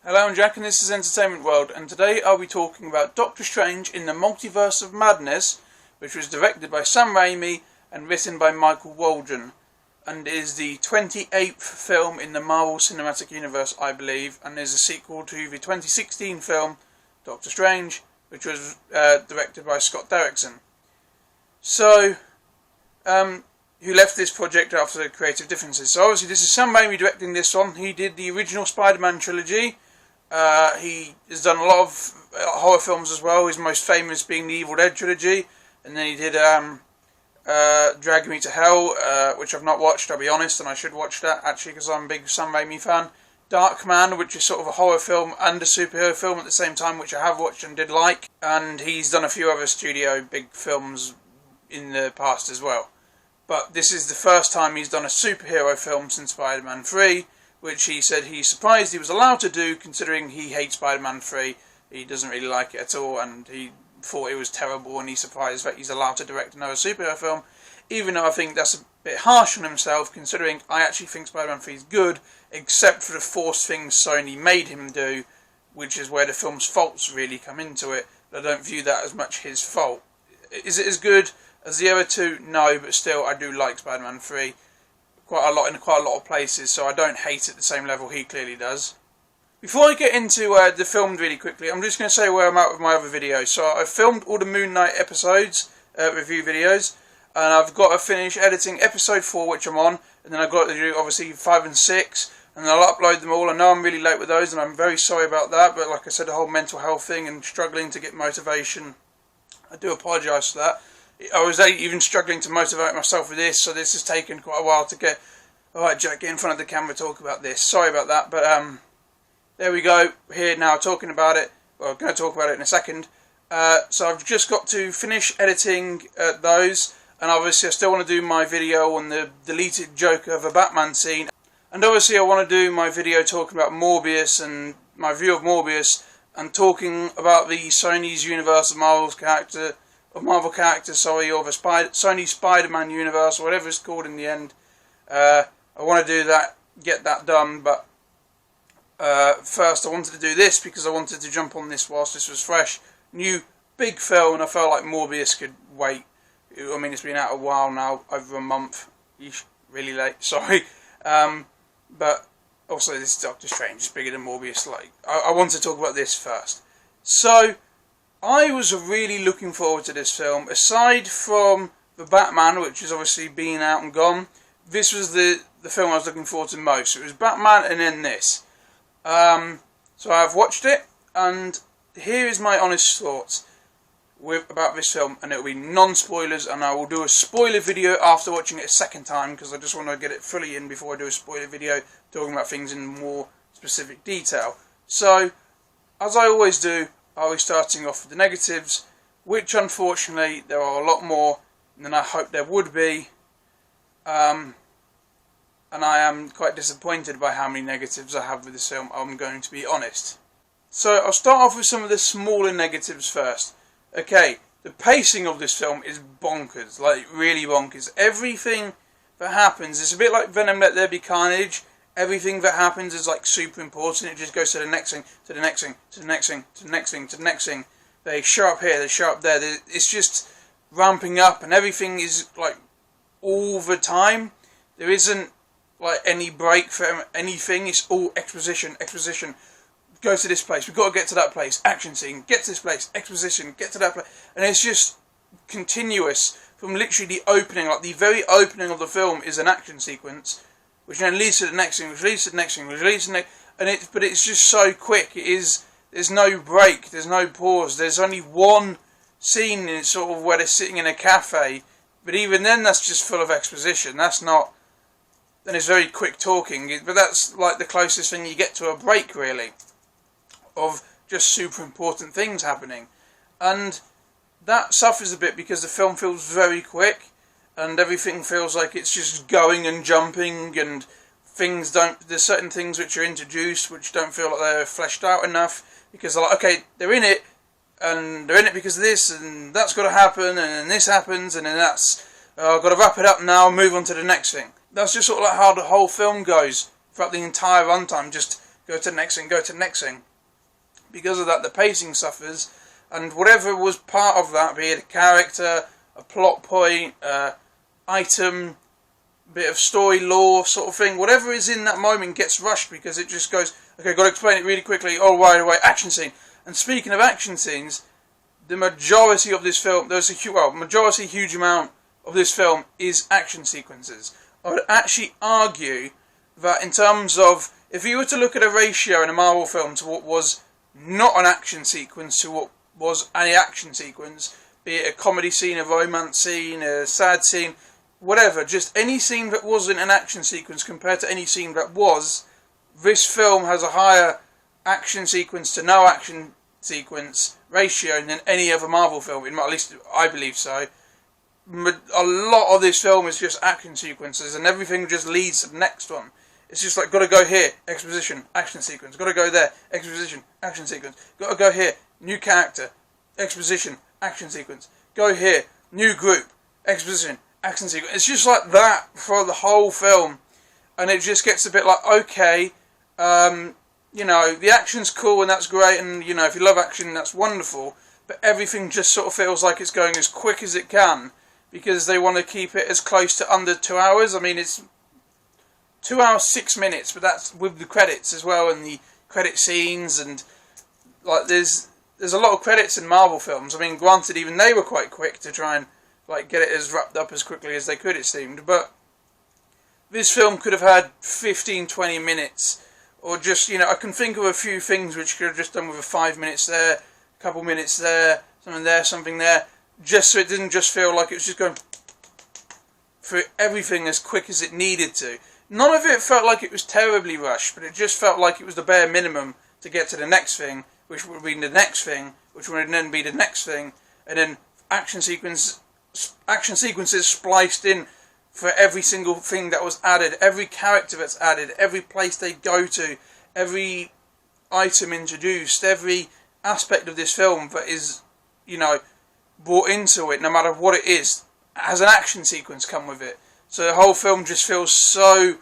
Hello, I'm Jack and this is Entertainment World, and today I'll be talking about Doctor Strange in the Multiverse of Madness, which was directed by Sam Raimi and written by Michael Waldron, and is the 28th film in the Marvel Cinematic Universe, I believe, and is a sequel to the 2016 film Doctor Strange, which was directed by Scott Derrickson. So, who left this project after the creative differences. So obviously this is Sam Raimi directing this one. He did the original Spider-Man trilogy. He has done a lot of horror films as well, his most famous being the Evil Dead trilogy, and then he did Drag Me to Hell, which I've not watched, I'll be honest, and I should watch that actually because I'm a big Sam Raimi fan. Darkman, which is sort of a horror film and a superhero film at the same time, which I have watched and did like, and he's done a few other studio big films in the past as well. But this is the first time he's done a superhero film since Spider-Man 3, which he said he's surprised he was allowed to do, considering he hates Spider-Man 3. He doesn't really like it at all, and he thought it was terrible, and he's surprised that he's allowed to direct another superhero film, even though I think that's a bit harsh on himself, considering I actually think Spider-Man 3 is good, except for the forced things Sony made him do, which is where the film's faults really come into it. But I don't view that as much his fault. Is it as good as the other two? No, but still, I do like Spider-Man 3 quite a lot of places, so I don't hate it at the same level he clearly does. Before I get into the film really quickly, I'm just going to say where I'm at with my other videos. So I filmed all the Moon Knight episodes, review videos, and I've got to finish editing episode 4, which I'm on, and then I've got to do obviously 5 and 6, and then I'll upload them all. I know I'm really late with those, and I'm very sorry about that, but like I said, the whole mental health thing and struggling to get motivation, I do apologise for that. I was even struggling to motivate myself with this, so this has taken quite a while to get, alright Jack, get in front of the camera, talk about this. Sorry about that, but there we go, here now talking about it. Well, I'm going to talk about it in a second. So I've just got to finish editing those, and obviously I still want to do my video on the deleted Joker of a Batman scene. And obviously I want to do my video talking about Morbius and my view of Morbius, and talking about the Sony's universe of Marvel characters, or the Sony Spider-Man universe, or whatever it's called in the end. I want to do that, get that done, but first I wanted to do this because I wanted to jump on this whilst this was fresh. New, big film, and I felt like Morbius could wait. I mean, it's been out a while now, over a month. Eesh, really late, sorry. But also this is Doctor Strange, it's bigger than Morbius. Like, I want to talk about this first. So, I was really looking forward to this film. Aside from the Batman, which has obviously been out and gone, this was the film I was looking forward to most. It was Batman and then this. So I've watched it, and here is my honest thoughts about this film, and it will be non-spoilers, and I will do a spoiler video after watching it a second time, because I just want to get it fully in before I do a spoiler video, talking about things in more specific detail. So, as I always do, I'll be starting off with the negatives, which unfortunately there are a lot more than I hoped there would be, and I am quite disappointed by how many negatives I have with this film, I'm going to be honest. So I'll start off with some of the smaller negatives first. Okay, the pacing of this film is bonkers, like really bonkers. Everything that happens, it's a bit like Venom Let There Be Carnage. Everything that happens is like super important. It just goes to the next thing, to the next thing, to the next thing, to the next thing, to the next thing. They show up here, they show up there. It's just ramping up, and everything is like all the time. There isn't like any break for anything. It's all exposition, exposition. Go to this place, we've got to get to that place. Action scene, get to this place. Exposition, get to that place. And it's just continuous from literally the opening. Like the very opening of the film is an action sequence, which then leads to the next thing, which leads to the next thing, which leads to the next, but it's just so quick. There's no break, there's no pause. There's only one scene in sort of where they're sitting in a cafe, but even then that's just full of exposition. That's not, and it's very quick talking, but that's like the closest thing you get to a break really, of just super important things happening. And that suffers a bit because the film feels very quick, and everything feels like it's just going and jumping, and there's certain things which are introduced which don't feel like they're fleshed out enough, because they're like, okay, they're in it, and they're in it because of this, and that's got to happen, and then this happens, and then that's, I've got to wrap it up now and move on to the next thing. That's just sort of like how the whole film goes throughout the entire runtime, just go to the next thing, go to the next thing. Because of that, the pacing suffers, and whatever was part of that, be it a character, a plot point, item, bit of story lore sort of thing, whatever is in that moment gets rushed because it just goes, okay, got to explain it really quickly, oh, right away, action scene. And speaking of action scenes, the majority of this film, huge amount of this film is action sequences. I would actually argue that in terms of, if you were to look at a ratio in a Marvel film to what was not an action sequence to what was any action sequence, be it a comedy scene, a romance scene, a sad scene, whatever, just any scene that wasn't an action sequence compared to any scene that was, this film has a higher action sequence to no action sequence ratio than any other Marvel film, at least I believe so. A lot of this film is just action sequences, and everything just leads to the next one. It's just like, gotta go here, exposition, action sequence, gotta go there, exposition, action sequence, gotta go here, new character, exposition, action sequence, go here, new group, exposition, action sequence. It's just like that for the whole film, and it just gets a bit like, okay, you know, the action's cool and that's great, and you know, if you love action, that's wonderful, but everything just sort of feels like it's going as quick as it can, because they want to keep it as close to under 2 hours. I mean, it's 2 hours 6 minutes, but that's with the credits as well, and the credit scenes, and like there's a lot of credits in Marvel films. I mean, granted, even they were quite quick to try and like get it as wrapped up as quickly as they could, it seemed, but this film could have had 15-20 minutes, or just, you know, I can think of a few things which could have just done with a 5 minutes there, a couple minutes there, something there, just so it didn't just feel like it was just going through everything as quick as it needed to. None of it felt like it was terribly rushed, but it just felt like it was the bare minimum to get to the next thing, which would be the next thing, which would then be the next thing, and then action sequences spliced in for every single thing that was added, every character that's added, every place they go to, every item introduced, every aspect of this film that is, you know, brought into it, no matter what it is, has an action sequence come with it. So the whole film just feels so,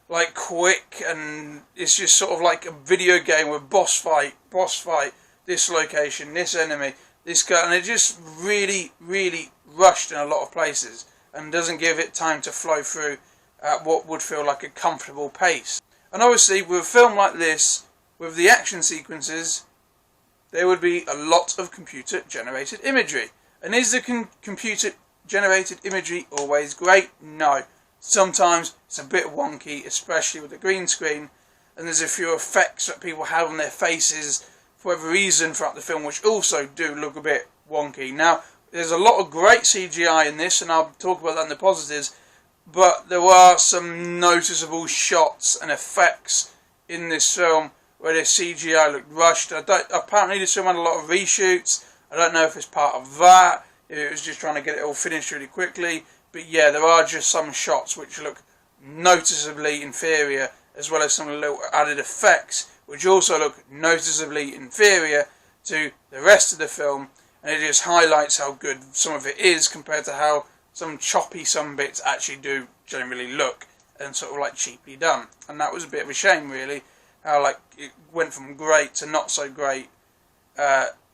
like, quick, and it's just sort of like a video game with boss fight, this location, this enemy, this guy, and it just really, really rushed in a lot of places, and doesn't give it time to flow through at what would feel like a comfortable pace. And obviously, with a film like this, with the action sequences, there would be a lot of computer-generated imagery. And is the computer-generated imagery always great? No. Sometimes it's a bit wonky, especially with the green screen, and there's a few effects that people have on their faces for whatever reason throughout the film, which also do look a bit wonky. Now, there's a lot of great CGI in this, and I'll talk about that in the positives, but there are some noticeable shots and effects in this film where the CGI looked rushed. Apparently this film had a lot of reshoots. I don't know if it's part of that, if it was just trying to get it all finished really quickly, but yeah, there are just some shots which look noticeably inferior, as well as some little added effects which also look noticeably inferior to the rest of the film, and it just highlights how good some of it is compared to how some choppy some bits actually do generally look, and sort of like cheaply done. And that was a bit of a shame, really, how like it went from great to not so great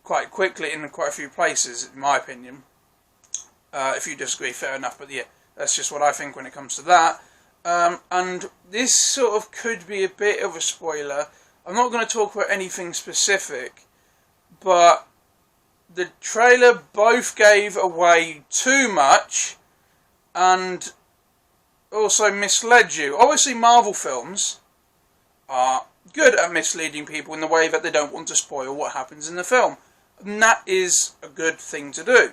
quite quickly in quite a few places, in my opinion. If you disagree, fair enough, but yeah, that's just what I think when it comes to that. And this sort of could be a bit of a spoiler. I'm not going to talk about anything specific, but the trailer both gave away too much and also misled you. Obviously, Marvel films are good at misleading people in the way that they don't want to spoil what happens in the film. And that is a good thing to do.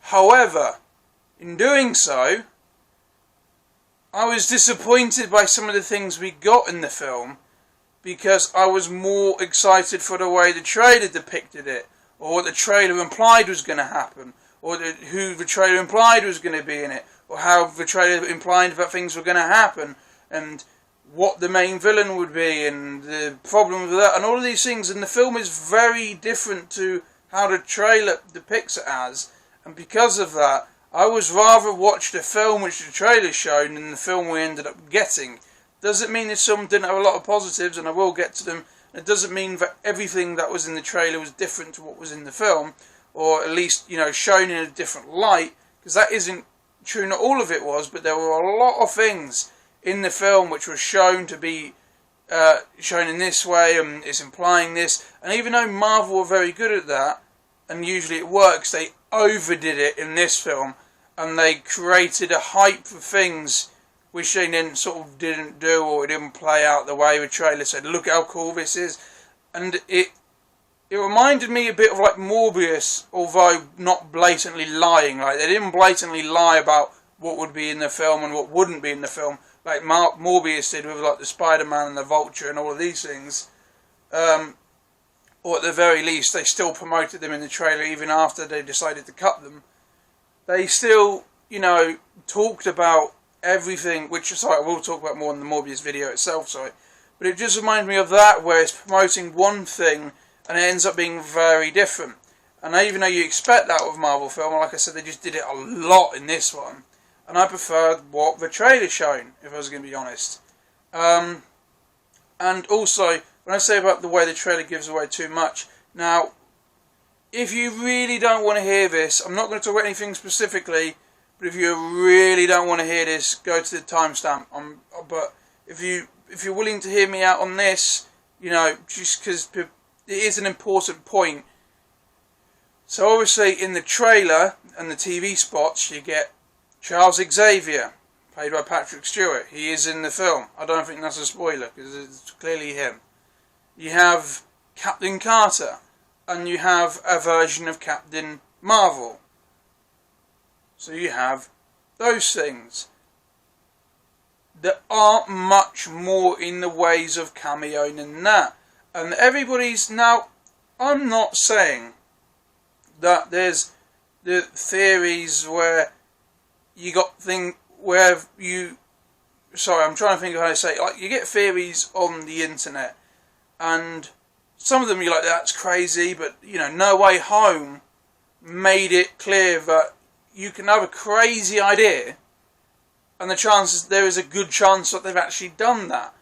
However, in doing so, I was disappointed by some of the things we got in the film, because I was more excited for the way the trailer depicted it, or what the trailer implied was going to happen, or who the trailer implied was going to be in it, or how the trailer implied that things were going to happen, and what the main villain would be, and the problem with that, and all of these things. And the film is very different to how the trailer depicts it as, and because of that, I was rather watch the film which the trailer showed than the film we ended up getting. Doesn't mean this film didn't have a lot of positives, and I will get to them. It doesn't mean that everything that was in the trailer was different to what was in the film, or at least, shown in a different light, because that isn't true. Not all of it was, but there were a lot of things in the film which were shown to be shown in this way, and it's implying this. And even though Marvel were very good at that, and usually it works, they overdid it in this film, and they created a hype for things which they didn't do, or it didn't play out the way the trailer said. Look how cool this is. And it reminded me a bit of like Morbius, although not blatantly lying. Like, they didn't blatantly lie about what would be in the film and what wouldn't be in the film, like Morbius did with like the Spider-Man and the Vulture and all of these things. Or at the very least, they still promoted them in the trailer even after they decided to cut them. They still, talked about everything, which, sorry, I will talk about more in the Morbius video itself, sorry. But it just reminded me of that, where it's promoting one thing and it ends up being very different. And even though you expect that with Marvel film, like I said, they just did it a lot in this one. And I preferred what the trailer shown, if I was going to be honest. And also, when I say about the way the trailer gives away too much, now, if you really don't want to hear this, I'm not going to talk about anything specifically, but if you really don't want to hear this, go to the timestamp. But if you're willing to hear me out on this, just because it is an important point. So obviously in the trailer and the TV spots, you get Charles Xavier, played by Patrick Stewart. He is in the film. I don't think that's a spoiler, because it's clearly him. You have Captain Carter, and you have a version of Captain Marvel. So you have those things. There aren't much more in the ways of cameoing than that. And everybody's... Now, I'm not saying that there's the theories where you got sorry, I'm trying to think of how to say it. Like, you get theories on the internet, and some of them you're like, that's crazy, but, No Way Home made it clear that you can have a crazy idea, and there is a good chance that they've actually done that.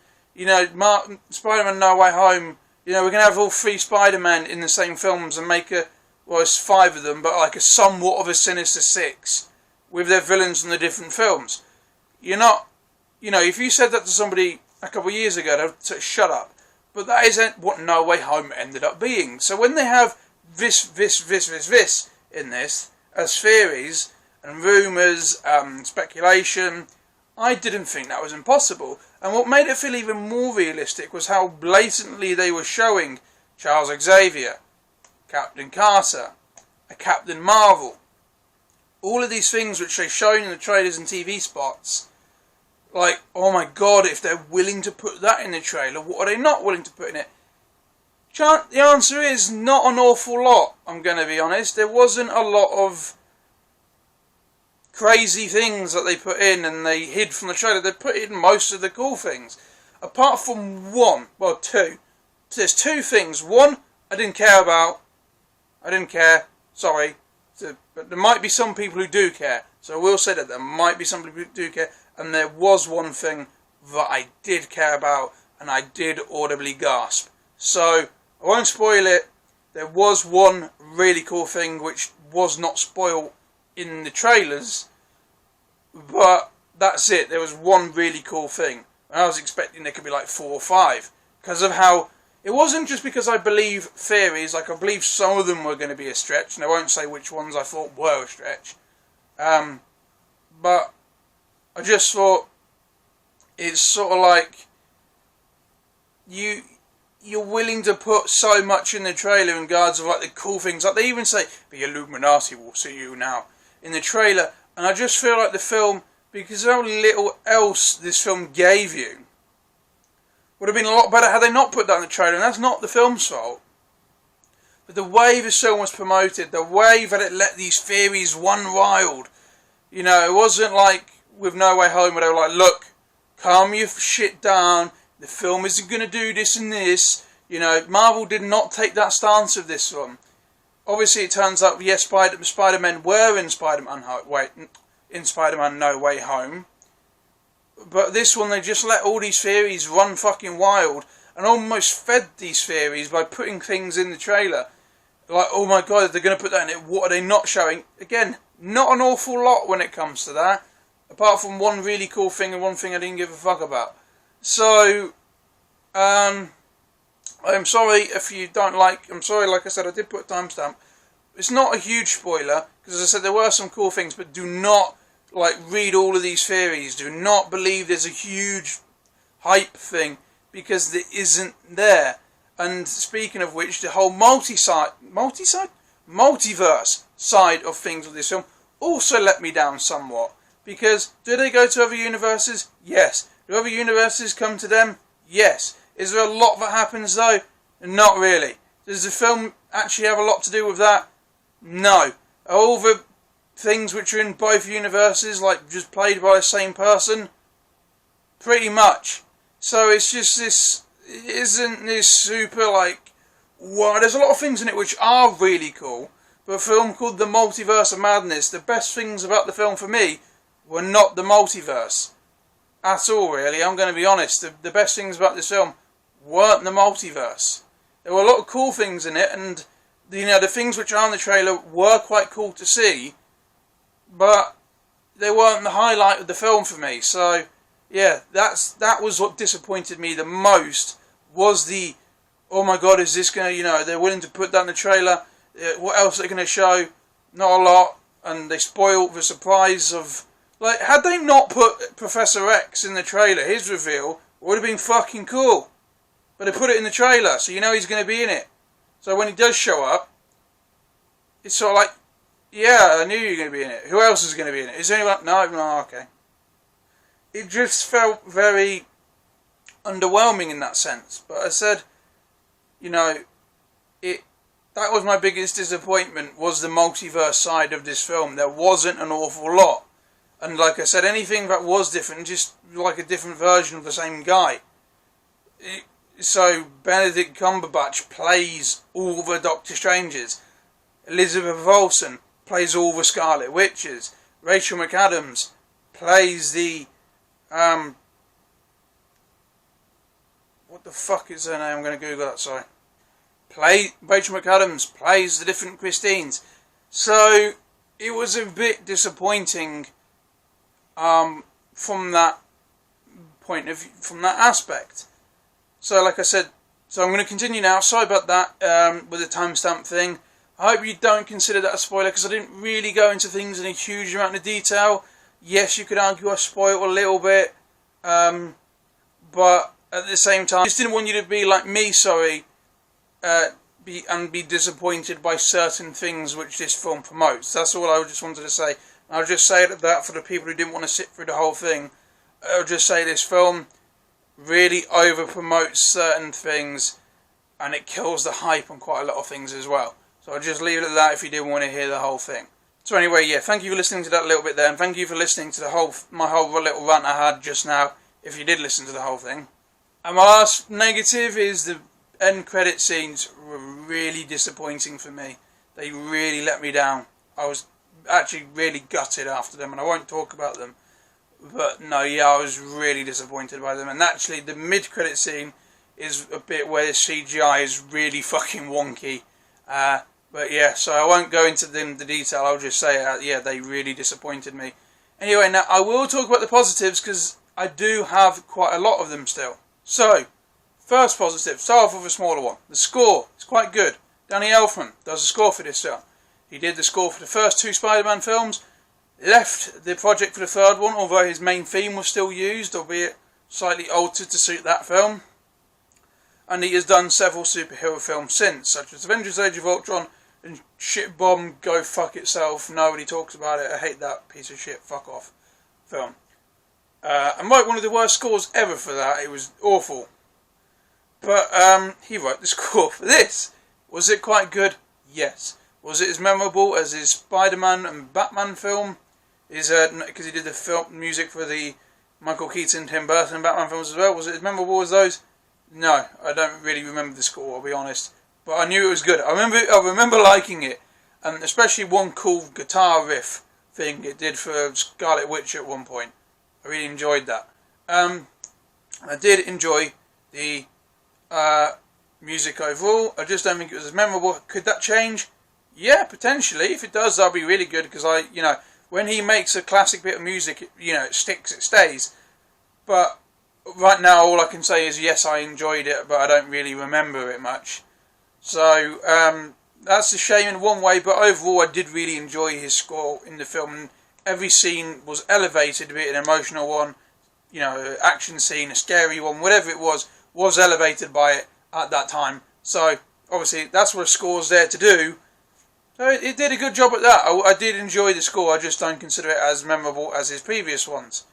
Spider-Man No Way Home, we're going to have all 3 Spider-Men in the same films and make it's 5 of them, but like a somewhat of a Sinister 6, with their villains in the different films. You're not, if you said that to somebody a couple of years ago, they'd say, shut up. But that isn't what No Way Home ended up being. So when they have this in this, as theories and rumours, speculation, I didn't think that was impossible. And what made it feel even more realistic was how blatantly they were showing Charles Xavier, Captain Carter, a Captain Marvel. All of these things which they've shown in the trailers and TV spots. Like, oh my god, if they're willing to put that in the trailer, what are they not willing to put in it? The answer is not an awful lot, I'm going to be honest. There wasn't a lot of crazy things that they put in and they hid from the trailer. They put in most of the cool things. Apart from two. There's 2 things. One, I didn't care about. I didn't care. Sorry. But there might be some people who do care. So I will say that there might be some people who do care. And there was one thing that I did care about, and I did audibly gasp. So, I won't spoil it. There was one really cool thing which was not spoiled in the trailers, but that's it. There was one really cool thing. I was expecting there could be like 4 or 5, because of how... It wasn't just because I believe theories, like I believe some of them were going to be a stretch, and I won't say which ones I thought were a stretch. But I just thought it's sort of like you're willing to put so much in the trailer in regards of like the cool things. Like they even say, the Illuminati will see you now in the trailer. And I just feel like the film, because of how little else this film gave you, would have been a lot better had they not put that in the trailer. And that's not the film's fault. But the way this film was promoted, the way that it let these theories run wild, it wasn't like with No Way Home where they were like, look, calm your shit down, the film isn't going to do this and this. Marvel did not take that stance of this one. Obviously it turns out, yes, Spider-Men were in Spider-Man No Way Home. But this one, they just let all these theories run fucking wild, and almost fed these theories by putting things in the trailer. Like, oh my god, they're going to put that in it, what are they not showing? Again, not an awful lot when it comes to that, apart from one really cool thing and one thing I didn't give a fuck about. So, I'm sorry if you don't like, I'm sorry, like I said, I did put a timestamp. It's not a huge spoiler, because as I said, there were some cool things, but do not, read all of these theories. Do not believe there's a huge hype thing, because there isn't there. And speaking of which, the whole multiverse side of things with this film also let me down somewhat. Because, do they go to other universes? Yes. Do other universes come to them? Yes. Is there a lot that happens though? Not really. Does the film actually have a lot to do with that? No. Are all the things which are in both universes just played by the same person? Pretty much. So it's just this, isn't this super wow, there's a lot of things in it which are really cool, but a film called The Multiverse of Madness, the best things about the film for me were not the multiverse. At all, really. I'm going to be honest. The best things about this film weren't the multiverse. There were a lot of cool things in it, and the things which are in the trailer were quite cool to see, but they weren't the highlight of the film for me. So, yeah, that was what disappointed me the most, was the, oh my god, is this going to, they're willing to put that in the trailer, what else are they going to show? Not a lot, and they spoiled the surprise of, had they not put Professor X in the trailer, his reveal would have been fucking cool. But they put it in the trailer, so he's going to be in it. So when he does show up, it's sort of yeah, I knew you were going to be in it. Who else is going to be in it? Is there anyone? No, okay. It just felt very underwhelming in that sense. But I said, that was my biggest disappointment, was the multiverse side of this film. There wasn't an awful lot. And like I said, anything that was different, just like a different version of the same guy. So Benedict Cumberbatch plays all the Doctor Stranges. Elizabeth Olsen plays all the Scarlet Witches. Rachel McAdams plays the what the fuck is her name? I'm going to Google that. Sorry. Rachel McAdams plays the different Christines. So it was a bit disappointing from that point of view, from that aspect. So like I said, so I'm going to continue now. Sorry about that with the timestamp thing. I hope you don't consider that a spoiler, because I didn't really go into things in a huge amount of detail. Yes, you could argue I spoiled a little bit, but at the same time, I just didn't want you to be like me, be disappointed by certain things which this film promotes. That's all I just wanted to say. I'll just say that for the people who didn't want to sit through the whole thing. I'll just say this film really over promotes certain things, and it kills the hype on quite a lot of things as well. So I'll just leave it at that if you didn't want to hear the whole thing. So anyway, yeah, thank you for listening to that little bit there, and thank you for listening to my whole little rant I had just now, if you did listen to the whole thing. And my last negative is the end credit scenes were really disappointing for me. They really let me down. I was actually really gutted after them, and I won't talk about them. But no, yeah, I was really disappointed by them. And actually, the mid-credit scene is a bit where the CGI is really fucking wonky. But yeah, so I won't go into the detail. I'll just say, yeah, they really disappointed me. Anyway, now I will talk about the positives, because I do have quite a lot of them still. So, first positive, start off with a smaller one. The score is quite good. Danny Elfman does the score for this film. He did the score for the first two Spider-Man films, left the project for the third one, although his main theme was still used, albeit slightly altered to suit that film. And he has done several superhero films since, such as Avengers Age of Ultron and Shit Bomb Go Fuck Itself. Nobody talks about it. I hate that piece of shit fuck off film. And wrote one of the worst scores ever for that. It was awful. But he wrote the score for this. Was it quite good? Yes. Was it as memorable as his Spider-Man and Batman film? Because he did the film music for the Michael Keaton, Tim Burton Batman films as well. Was it as memorable as those? No, I don't really remember the score, I'll be honest. But I knew it was good. I remember liking it. And especially one cool guitar riff thing it did for Scarlet Witch at one point. I really enjoyed that. I did enjoy the music overall. I just don't think it was as memorable. Could that change? Yeah, potentially. If it does, that'll be really good, because when he makes a classic bit of music, it sticks, it stays. But right now, all I can say is yes, I enjoyed it, but I don't really remember it much. So that's a shame in one way, but overall, I did really enjoy his score in the film. Every scene was elevated, be it an emotional one, action scene, a scary one, whatever it was elevated by it at that time. So obviously, that's what a score's there to do. So it did a good job at that. I did enjoy the score. I just don't consider it as memorable as his previous ones.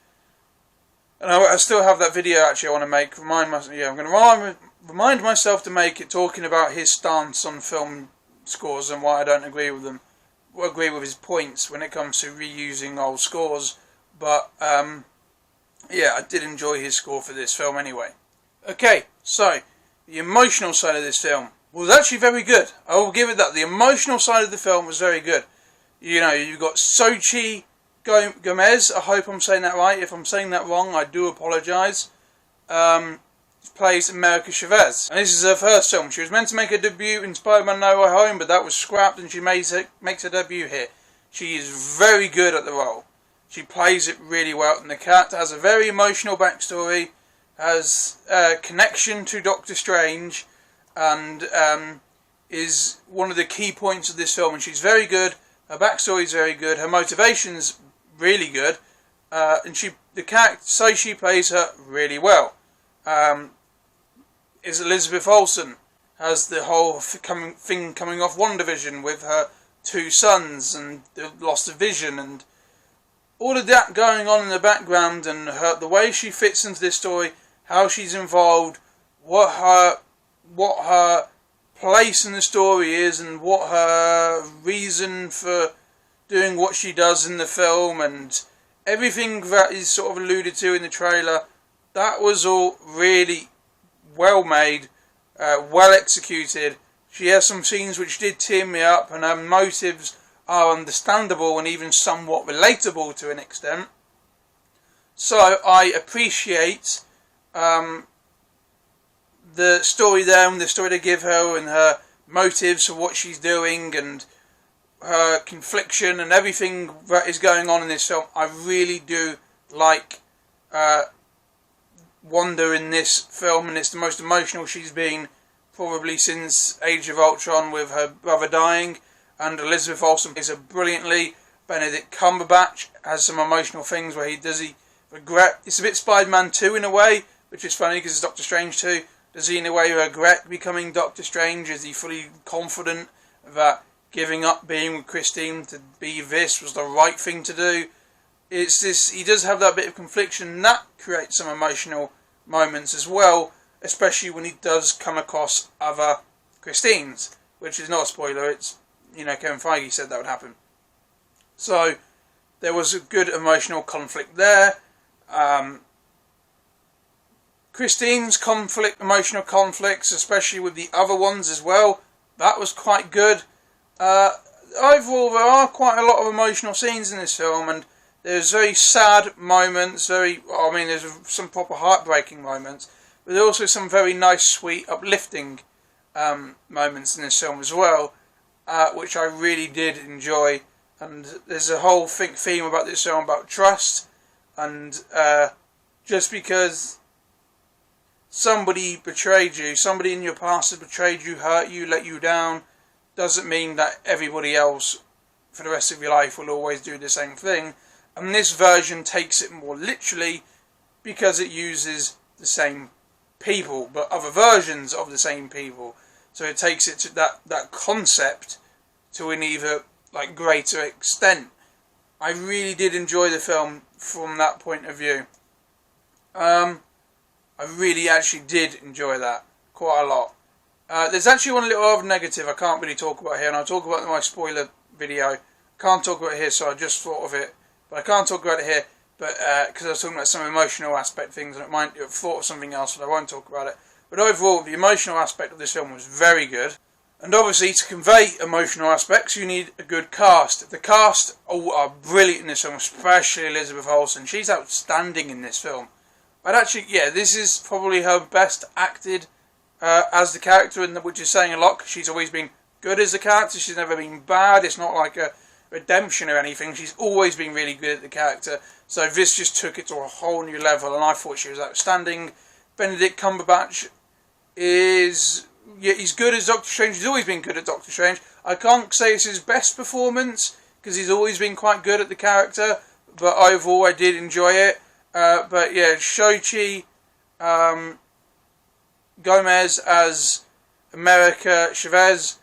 And I still have that video actually I want to make. I'm going to remind myself to make it, talking about his stance on film scores and why I don't agree with them. I agree with his points when it comes to reusing old scores. But yeah, I did enjoy his score for this film anyway. Okay, so the emotional side of this film was actually very good. I will give it that. The emotional side of the film was very good. You've got Cgi Gomez. I hope I'm saying that right. If I'm saying that wrong, I do apologise. Plays America Chavez. And this is her first film. She was meant to make a debut in Spider-Man No Way Home, but that was scrapped, and she makes her debut here. She is very good at the role. She plays it really well, and the character has a very emotional backstory, has a connection to Doctor Strange, and is one of the key points of this film. And she's very good. Her backstory is very good. Her motivation's really good, and the character, so she plays her really well. Is Elizabeth Olsen, has the whole thing coming off WandaVision with her two sons and the loss of vision and all of that going on in the background, and the way she fits into this story, how she's involved, what her place in the story is, and what her reason for doing what she does in the film, and everything that is sort of alluded to in the trailer. That was all really well made, well executed. She has some scenes which did tear me up, and her motives are understandable and even somewhat relatable to an extent. So I appreciate the story there, and the story they give her, and her motives for what she's doing, and her confliction, and everything that is going on in this film. I really do like Wanda in this film, and it's the most emotional she's been probably since Age of Ultron, with her brother dying. And Elizabeth Olsen plays her brilliantly. Benedict Cumberbatch has some emotional things where he regret. It's a bit Spider-Man 2 in a way, which is funny because it's Doctor Strange 2. Does he in a way regret becoming Doctor Strange? Is he fully confident that giving up being with Christine to be this was the right thing to do? It's this. He does have that bit of confliction, and that creates some emotional moments as well, especially when he does come across other Christines, which is not a spoiler. It's, Kevin Feige said that would happen. So there was a good emotional conflict there. Christine's emotional conflicts, especially with the other ones as well, that was quite good. Overall, there are quite a lot of emotional scenes in this film, and there's very sad moments, there's some proper heartbreaking moments, but there are also some very nice, sweet, uplifting moments in this film as well, which I really did enjoy. And there's a whole theme about this film about trust, and just because somebody betrayed you, somebody in your past has betrayed you, hurt you, let you down, doesn't mean that everybody else for the rest of your life will always do the same thing. And this version takes it more literally because it uses the same people, but other versions of the same people. So it takes it to that concept to an even greater extent. I really did enjoy the film from that point of view. I really actually did enjoy that quite a lot. There's actually one little other negative I can't really talk about here, and I'll talk about it in my spoiler video. Can't talk about it here, so I just thought of it. But I can't talk about it here, but because I was talking about some emotional aspect things, and I thought of something else, but I won't talk about it. But overall, the emotional aspect of this film was very good. And obviously, to convey emotional aspects, you need a good cast. The cast are brilliant in this film, especially Elizabeth Olsen. She's outstanding in this film. Yeah, this is probably her best acted as the character, which is saying a lot, because she's always been good as a character. She's never been bad. It's not like a redemption or anything. She's always been really good at the character. So this just took it to a whole new level, and I thought she was outstanding. Benedict Cumberbatch he's good as Doctor Strange. He's always been good at Doctor Strange. I can't say it's his best performance, because he's always been quite good at the character, but overall I did enjoy it. But yeah, Xochitl Gomez as America Chavez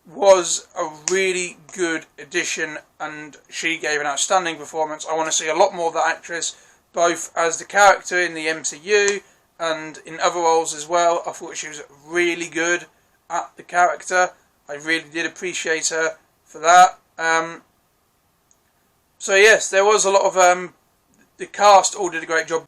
was a really good addition, and she gave an outstanding performance. I want to see a lot more of that actress, both as the character in the MCU and in other roles as well. I thought she was really good at the character. I really did appreciate her for that. So yes, there was a lot of the cast all did a great job.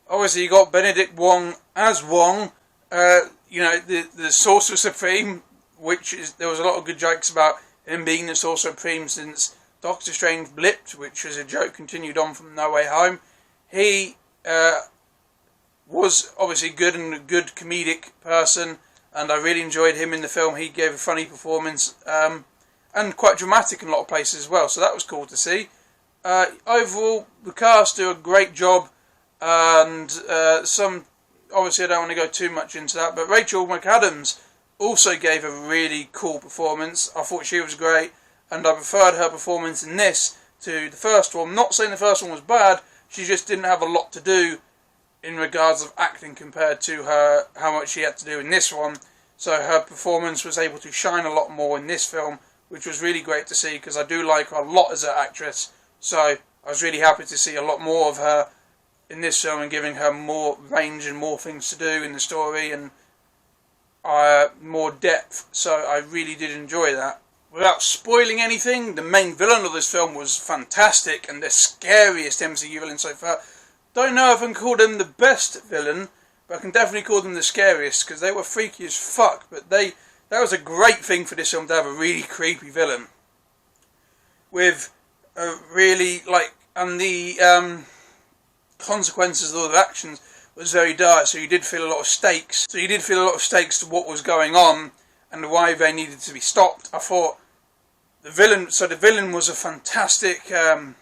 Obviously, you got Benedict Wong as Wong. The Sorcerer Supreme, there was a lot of good jokes about him being the Sorcerer Supreme since Doctor Strange blipped, which was a joke continued on from No Way Home. He was obviously good and a good comedic person, and I really enjoyed him in the film. He gave a funny performance, and quite dramatic in a lot of places as well, so that was cool to see. Overall, the cast do a great job, and obviously I don't want to go too much into that, but Rachel McAdams also gave a really cool performance. I thought she was great, and I preferred her performance in this to the first one. I'm not saying the first one was bad, she just didn't have a lot to do in regards of acting compared to how much she had to do in this one. So her performance was able to shine a lot more in this film, which was really great to see, because I do like her a lot as an actress. So I was really happy to see a lot more of her in this film, and giving her more range and more things to do in the story, and more depth. So I really did enjoy that. Without spoiling anything, the main villain of this film was fantastic, and the scariest MCU villain so far. Don't know if I can call them the best villain, but I can definitely call them the scariest, because they were freaky as fuck. But that was a great thing for this film, to have a really creepy villain with a really and the consequences of their actions was very dark. So you did feel a lot of stakes. To what was going on and why they needed to be stopped. I thought the villain was a fantastic. The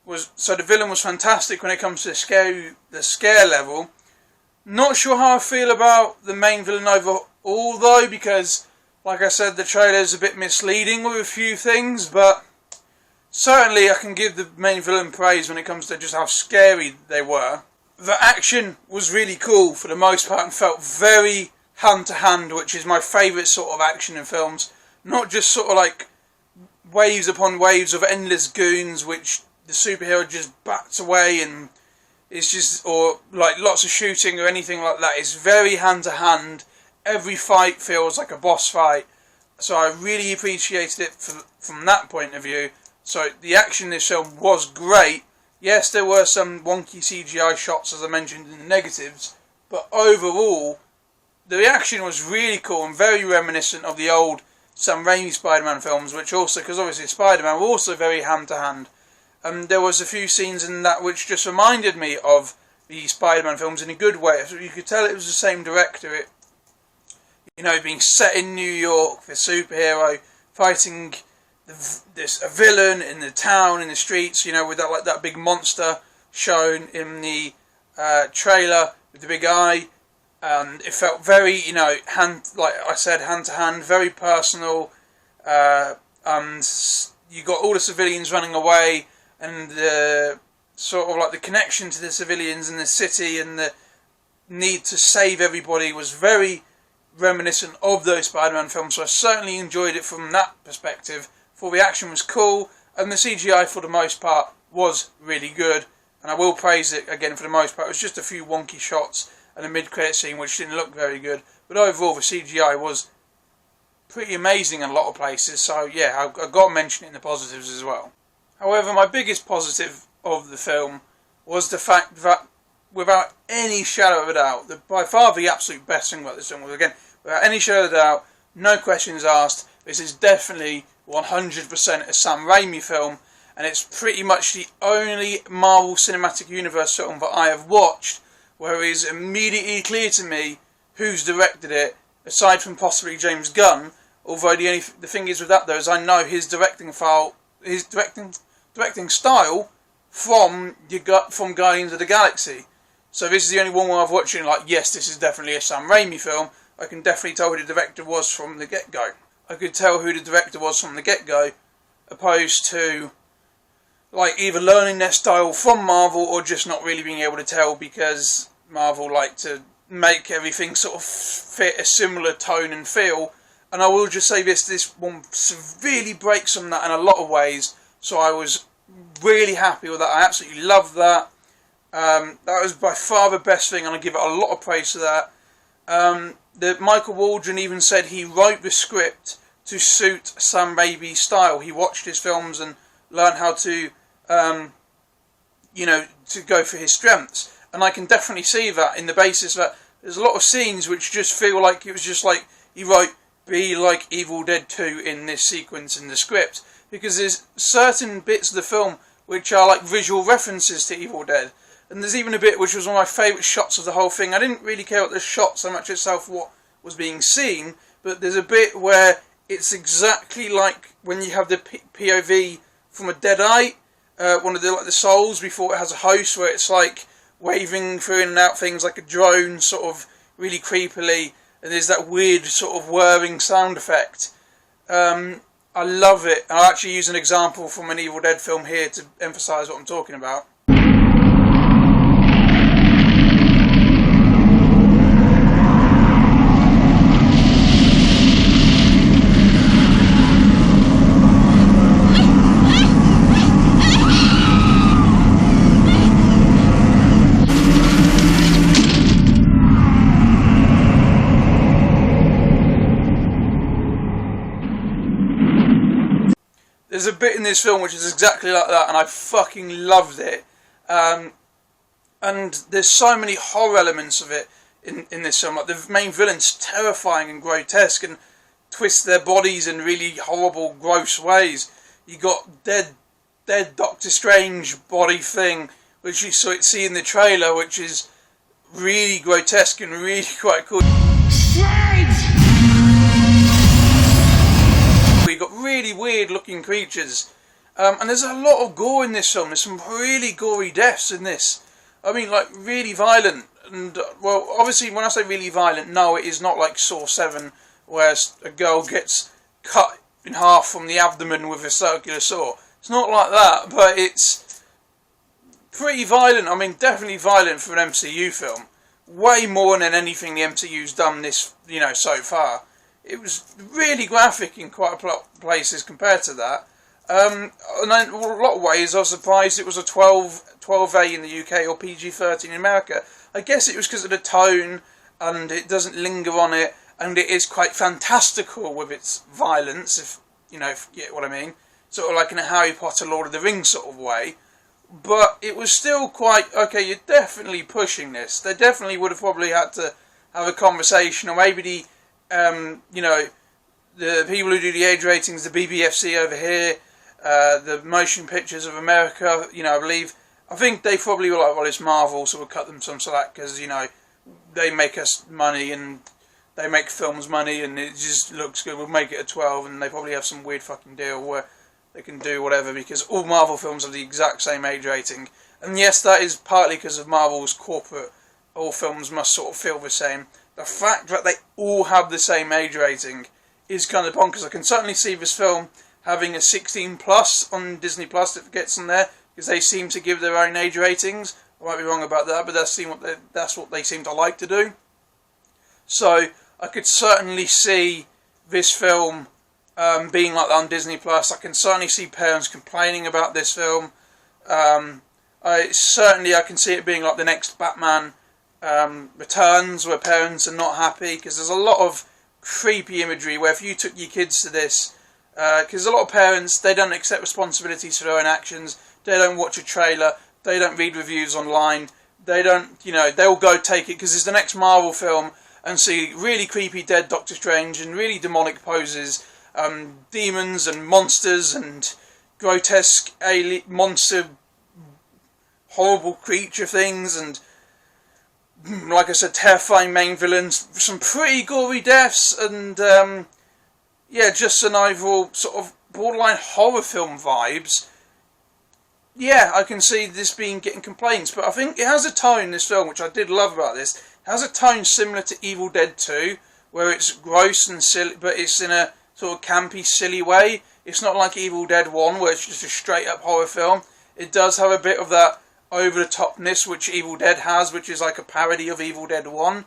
villain was fantastic when it comes to the scare level. Not sure how I feel about the main villain overall though, because like I said, the trailer is a bit misleading with a few things, but certainly I can give the main villain praise when it comes to just how scary they were. The action was really cool for the most part, and felt very hand to hand, which is my favourite sort of action in films. Not just sort of like waves upon waves of endless goons which the superhero just bats away, and it's just, or like lots of shooting or anything like that. It's very hand to hand. Every fight feels like a boss fight, so I really appreciated it from that point of view. So the action in this film was great. Yes, there were some wonky CGI shots, as I mentioned in the negatives, but overall the action was really cool and very reminiscent of the old Sam Raimi Spider-Man films, which also, because obviously Spider-Man were also very hand to hand. There was a few scenes in that which just reminded me of the Spider-Man films in a good way. So you could tell it was the same director. Being set in New York, the superhero fighting a villain in the town, in the streets. With that big monster shown in the trailer with the big eye, and it felt very hand to hand, very personal. And you got all the civilians running away, and the sort of like the connection to the civilians in the city, and the need to save everybody was very reminiscent of those Spider-Man films. So I certainly enjoyed it from that perspective. For the action was cool, and the CGI for the most part was really good, and I will praise it again for the most part. It was just a few wonky shots and a mid-credit scene which didn't look very good, but overall the CGI was pretty amazing in a lot of places. So yeah, I've got to mention it in the positives as well. However, my biggest positive of the film was the fact that, without any shadow of a doubt, by far the absolute best thing about this film was, again, without any shadow of a doubt, no questions asked, this is definitely 100% a Sam Raimi film, and it's pretty much the only Marvel Cinematic Universe film that I have watched where it is immediately clear to me who's directed it, aside from possibly James Gunn. Although the thing is with that though is I know his directing style from Guardians of the Galaxy. So this is the only one where I've watched it like, yes, this is definitely a Sam Raimi film. I can definitely tell who the director was from the get-go. I could tell who the director was from the get-go, opposed to like either learning their style from Marvel or just not really being able to tell because Marvel like to make everything sort of fit a similar tone and feel. And I will just say this one severely breaks from that in a lot of ways, so I was really happy with that. I absolutely loved that. That was by far the best thing, and I give it a lot of praise for that. Michael Waldron even said he wrote the script to suit Sam Raimi's style. He watched his films and learned how to, to go for his strengths. And I can definitely see that in the basis that there's a lot of scenes which just feel like it was just like he wrote, be like Evil Dead 2 in this sequence in the script. Because there's certain bits of the film which are like visual references to Evil Dead. And there's even a bit which was one of my favourite shots of the whole thing. I didn't really care about the shot so much itself, what was being seen, but there's a bit where it's exactly like when you have the POV from a Deadite, one of the souls before it has a host, where it's like waving through in and out things like a drone, sort of really creepily, and there's that weird sort of whirring sound effect. I love it. I'll actually use an example from an Evil Dead film here to emphasise what I'm talking about. There's a bit in this film which is exactly like that, and I fucking loved it. And there's so many horror elements of it in this film. Like the main villain's terrifying and grotesque and twists their bodies in really horrible, gross ways. You got dead Doctor Strange body thing, which you see in the trailer, which is really grotesque and really quite cool. You've got really weird looking creatures, and there's a lot of gore in this film. There's some really gory deaths in this. I mean, like really violent, and well, obviously when I say really violent, no, it is not like Saw 7 where a girl gets cut in half from the abdomen with a circular saw. It's not like that, but it's pretty violent. I mean, definitely violent for an MCU film. Way more than anything the MCU's done this, so far. It was really graphic in quite a lot of places compared to that. And in a lot of ways, I was surprised it was a 12A in the UK or PG-13 in America. I guess it was because of the tone, and it doesn't linger on it, and it is quite fantastical with its violence, if you get what I mean. Sort of like in a Harry Potter, Lord of the Rings sort of way. But it was still quite, okay, you're definitely pushing this. They definitely would have probably had to have a conversation, or maybe the people who do the age ratings, the BBFC over here, the Motion Pictures of America, I think they probably were like, well, it's Marvel, so we'll cut them some slack, because, they make us money, and they make films money, and it just looks good, we'll make it a 12, and they probably have some weird fucking deal where they can do whatever, because all Marvel films have the exact same age rating. And yes, that is partly because of Marvel's corporate, all films must sort of feel the same. The fact that they all have the same age rating is kind of bonkers. I can certainly see this film having a 16 plus on Disney Plus if it gets on there, because they seem to give their own age ratings. I might be wrong about that, but that's what they seem to like to do. So I could certainly see this film being like that on Disney Plus. I can certainly see parents complaining about this film. I can see it being like the next Batman Returns, where parents are not happy, because there's a lot of creepy imagery where if you took your kids to this, because a lot of parents, they don't accept responsibilities for their own actions, they don't watch a trailer, they don't read reviews online, they don't, they'll go take it because it's the next Marvel film and see really creepy dead Doctor Strange and really demonic poses, demons and monsters and grotesque alien monster, horrible creature things, and like I said, terrifying main villains, some pretty gory deaths, and yeah, just an overall sort of borderline horror film vibes. Yeah, I can see this getting complaints, but I think it has a tone, this film, which I did love about this. It has a tone similar to Evil Dead 2, where it's gross and silly, but it's in a sort of campy, silly way. It's not like Evil Dead 1, where it's just a straight-up horror film. It does have a bit of that over-the-topness which Evil Dead has, which is like a parody of Evil Dead 1,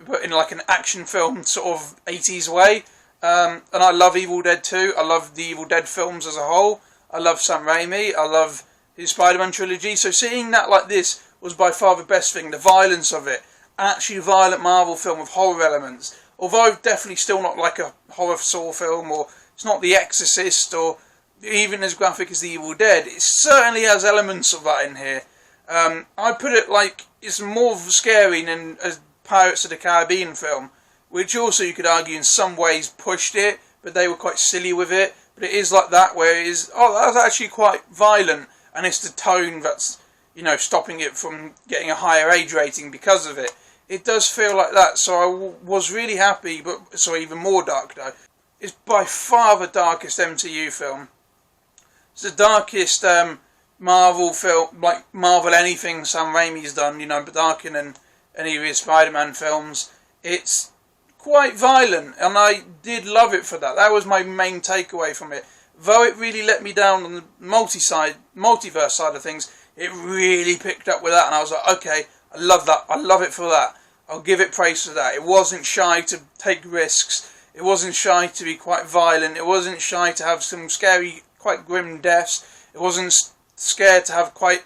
but in like an action film sort of 80s way. And I love Evil Dead 2. I love the Evil Dead films as a whole. I love Sam Raimi. I love his Spider-Man trilogy. So seeing that like this was by far the best thing. The violence of it. Actually a violent Marvel film with horror elements. Although definitely still not like a horror Saw film, or it's not The Exorcist, or even as graphic as The Evil Dead. It certainly has elements of that in here. I put it like it's more scary than a Pirates of the Caribbean film, which also you could argue in some ways pushed it, but they were quite silly with it. But it is like that, where it is, oh, that's actually quite violent, and it's the tone that's, you know, stopping it from getting a higher age rating because of it. It does feel like that, so I was really happy, but so even more dark though. It's by far the darkest MCU film. It's the darkest Marvel film, like Marvel anything Sam Raimi's done, you know, but darker than any of his Spider-Man films. It's quite violent, and I did love it for that. That was my main takeaway from it. Though it really let me down on the multiverse side of things, it really picked up with that, and I was like, okay, I love that. I love it for that. I'll give it praise for that. It wasn't shy to take risks. It wasn't shy to be quite violent. It wasn't shy to have some scary, quite grim deaths. It wasn't scared to have quite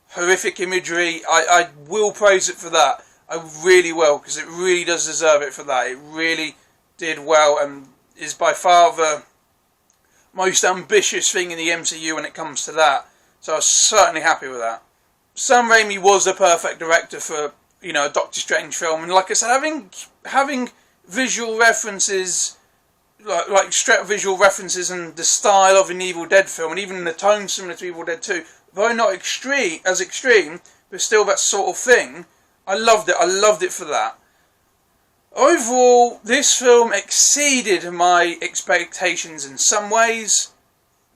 horrific imagery. I will praise it for that. I really will, because it really does deserve it for that. It really did well, and is by far the most ambitious thing in the MCU when it comes to that. So I was certainly happy with that. Sam Raimi was the perfect director for, you know, a Doctor Strange film, and like I said, having visual references, like straight visual references, and the style of an Evil Dead film, and even the tone similar to Evil Dead 2, though not extreme, but still that sort of thing. I loved it. I loved it for that. Overall, this film exceeded my expectations in some ways,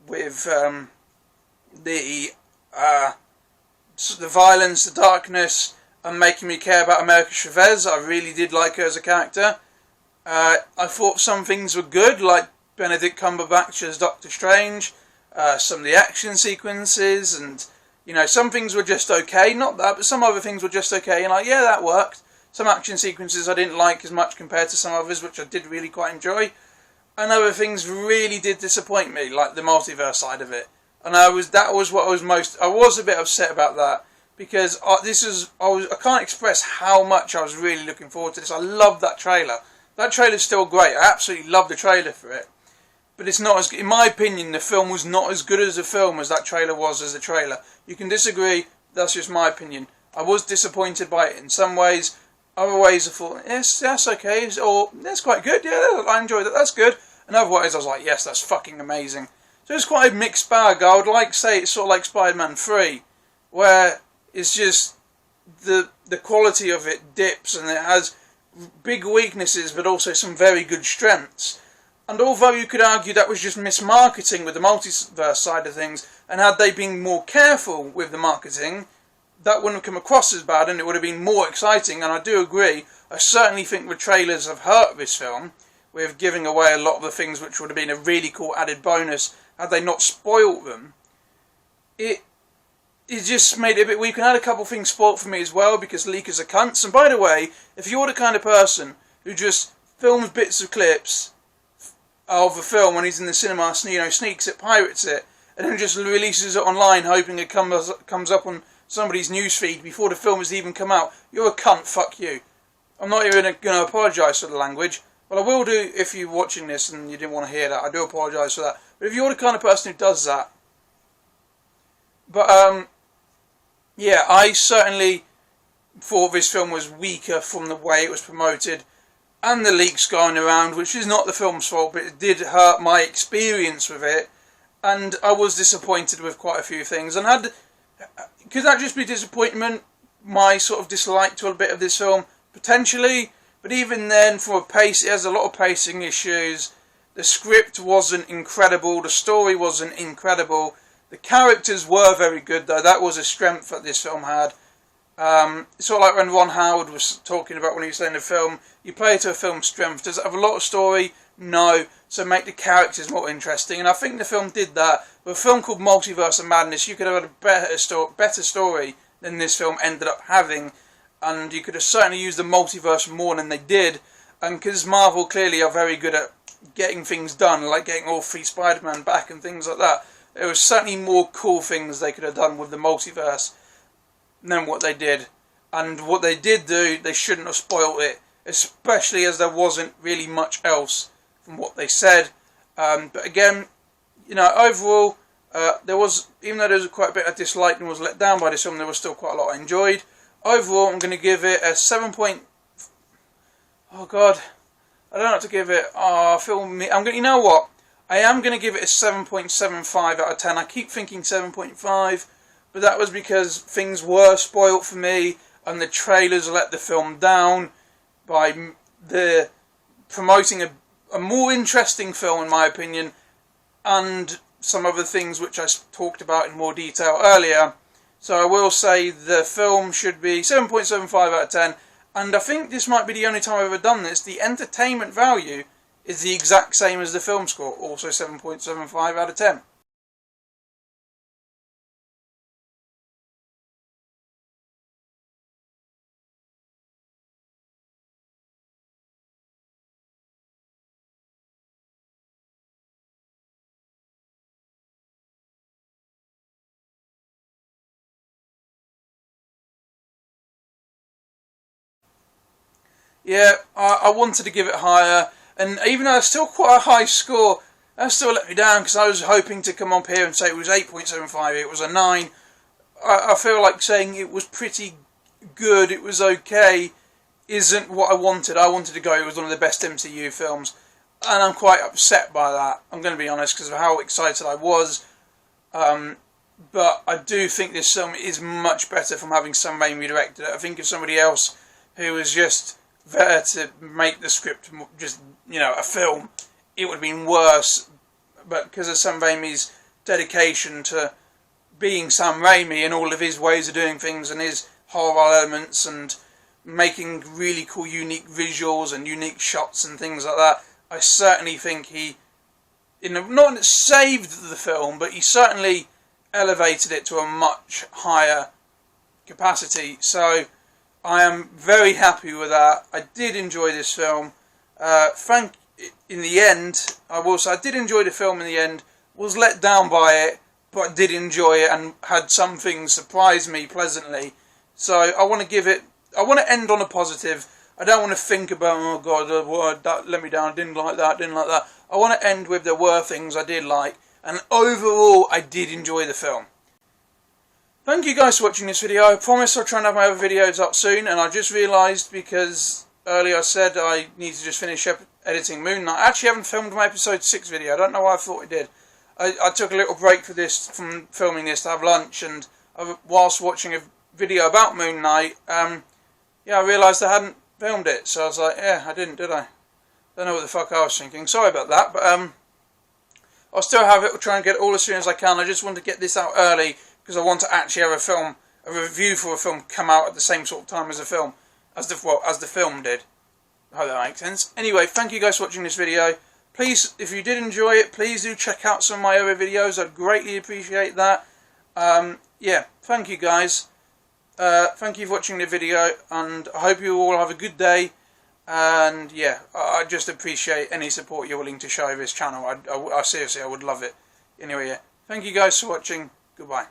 with the violence, the darkness, and making me care about America Chavez. I really did like her as a character. I thought some things were good, like Benedict Cumberbatch as Doctor Strange, some of the action sequences, and, you know, some things were just okay. Not that, but some other things were just okay, and like, yeah, that worked. Some action sequences I didn't like as much compared to some others, which I did really quite enjoy. And other things really did disappoint me, like the multiverse side of it. And I was a bit upset about that, because I can't express how much I was really looking forward to this. I love that trailer. That trailer's still great. I absolutely love the trailer for it. But it's not as, in my opinion, the film was not as good as a film as that trailer was as a trailer. You can disagree, that's just my opinion. I was disappointed by it in some ways. Other ways I thought, yes, that's okay, or that's quite good, yeah, I enjoyed that, that's good. And other ways I was like, yes, that's fucking amazing. So it's quite a mixed bag. I would like to say it's sort of like Spider-Man 3, where it's just the quality of it dips, and it has big weaknesses but also some very good strengths. And although you could argue that was just mismarketing with the multiverse side of things, and had they been more careful with the marketing, that wouldn't have come across as bad, and it would have been more exciting. And I do agree, I certainly think the trailers have hurt this film with giving away a lot of the things which would have been a really cool added bonus had they not spoilt them. It just made it a bit weak, and I had a couple of things spoilt for me as well, because leakers are cunts. And by the way, if you're the kind of person who just films bits of clips of a film when he's in the cinema, you know, sneaks it, pirates it, and then just releases it online hoping it comes up on somebody's newsfeed before the film has even come out, you're a cunt, fuck you. I'm not even going to apologise for the language, but I will do if you're watching this and you didn't want to hear that. I do apologise for that. But if you're the kind of person who does that... But, yeah, I certainly thought this film was weaker from the way it was promoted, and the leaks going around, which is not the film's fault, but it did hurt my experience with it. and I was disappointed with quite a few things. And could that just be disappointment? My sort of dislike to a bit of this film, potentially. But even then, from a pace, it has a lot of pacing issues. The script wasn't incredible. The story wasn't incredible. The characters were very good, though. That was a strength that this film had. It's sort of like when Ron Howard was talking about when he was saying the film, you play to a film's strength. Does it have a lot of story? No. So make the characters more interesting. And I think the film did that. With a film called Multiverse of Madness, you could have had a better story than this film ended up having. And you could have certainly used the multiverse more than they did. And because Marvel clearly are very good at getting things done, like getting all 3 Spider-Man back and things like that, there was certainly more cool things they could have done with the multiverse than what they did. And what they did do, they shouldn't have spoiled it, especially as there wasn't really much else from what they said. But again, you know, overall, there was, even though there was quite a bit I disliked and was let down by this film, there was still quite a lot I enjoyed. Overall, I'm going to give it a 7. Oh God, I don't know what to give it. You know what? I am going to give it a 7.75 out of 10. I keep thinking 7.5, but that was because things were spoilt for me, and the trailers let the film down by promoting a more interesting film, in my opinion, and some other things which I talked about in more detail earlier. So I will say the film should be 7.75 out of 10, and I think this might be the only time I've ever done this. The entertainment value is the exact same as the film score, also 7.75 out of 10. Yeah, I wanted to give it higher, and even though it's still quite a high score, that still let me down, because I was hoping to come up here and say it was 8.75, it was a 9. I feel like saying it was pretty good, it was okay, isn't what I wanted. I wanted to go, it was one of the best MCU films, and I'm quite upset by that, I'm going to be honest, because of how excited I was. But I do think this film is much better from having Sam Raimi directed it. I think if somebody else who was just there to make the script just, you know, a film, it would have been worse. But because of Sam Raimi's dedication to being Sam Raimi and all of his ways of doing things and his horror elements and making really cool unique visuals and unique shots and things like that, I certainly think he, not saved the film, but he certainly elevated it to a much higher capacity. So I am very happy with that. I did enjoy this film. In the end, I will say I did enjoy the film in the end. Was let down by it, but I did enjoy it and had some things surprise me pleasantly. So I want to end on a positive. I don't want to think about, oh God, that let me down, didn't like that. I want to end with there were things I did like, and overall I did enjoy the film. Thank you guys for watching this video. I promise I'll try and have my other videos up soon, and I just realised, because earlier I said I need to just finish up editing Moon Knight. I actually haven't filmed my episode 6 video. I don't know why I thought I did. I took a little break from filming this to have lunch, and whilst watching a video about Moon Knight, I realised I hadn't filmed it, so I was like, yeah, I didn't, did I? Don't know what the fuck I was thinking. Sorry about that, but I'll still have it. I'll try and get it all as soon as I can. I just want to get this out early, because I want to actually have a review for a film come out at the same sort of time as the film did. I hope that makes sense. Anyway, thank you guys for watching this video. Please, if you did enjoy it, please do check out some of my other videos. I'd greatly appreciate that. Yeah, thank you guys. Thank you for watching the video, and I hope you all have a good day. And yeah, I just appreciate any support you're willing to show this channel. I seriously, I would love it. Anyway, yeah, thank you guys for watching. Goodbye.